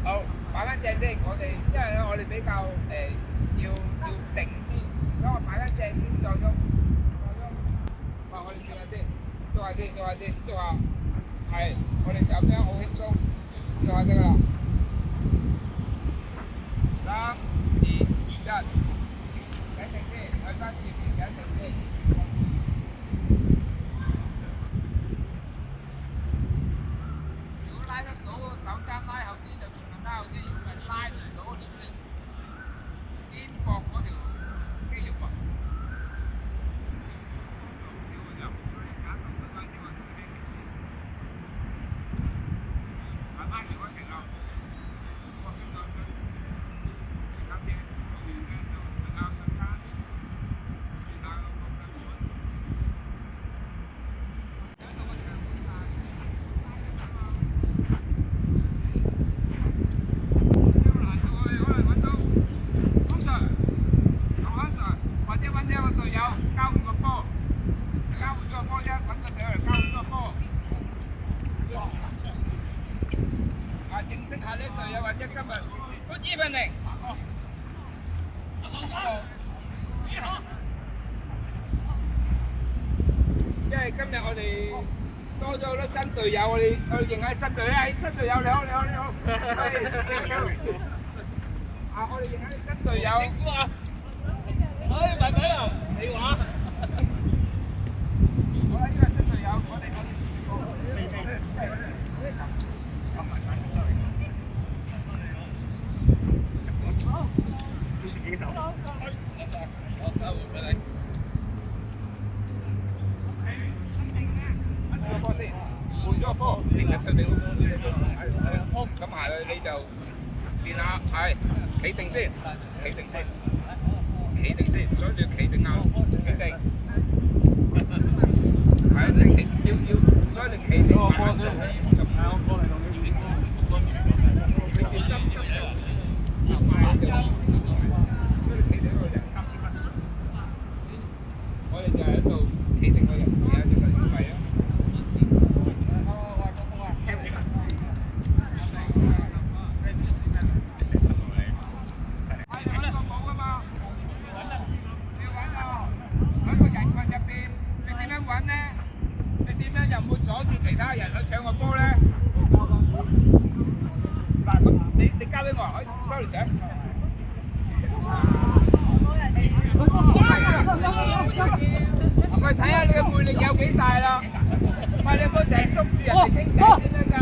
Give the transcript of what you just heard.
好，擺翻正先。我哋因為咧，我哋比較要定啲，所以我擺翻正先再喐，再喐。我哋轉下先，喐下先，喐下先，喐下。係，我哋咁樣好輕鬆，喐下得㗎啦。3、2、1，睇定先，睇翻前面睇定先。如果拉得到個手踭拉後啲就盡量拉後啲，如果係拉唔到你肩膊嗰條肌肉啊。少嘅就，所以揀到佢關先話自己停先。慢慢如果停啦，我邊度去？你今天做完嘅就啱啱差，其他都冇得換。有一個長款大。或者揾一個隊友交換個波，交換咗個波啫，揾個隊友嚟交換咗個波。認識下呢隊友或者今日 Good evening。因為今日我哋多咗好多新隊友，我哋認下新隊友，新隊友你好，你好，你好。我哋認下新隊友。哎，妹妹啊，你話？好啦，呢個新隊友，我哋好，幾手？我交換俾你。換咗波先，換咗波，定係佢哋好。咁埋去你就練下，係企定先，企定先。企定先，所以你要企定啊！企定，係啊，你企要，所以你企定慢慢做，就唔係我過嚟同你練波。你心急就快啲，所以你企定嗰個人急啲。我哋就喺度企定個人，而家就係係啊。你點樣又唔會阻住其他人去搶個波咧？嗱，咁你交俾我，sorry sir。喂，睇下你嘅魅力有幾大啦！喂，你唔好成日捉住人哋傾偈先得㗎。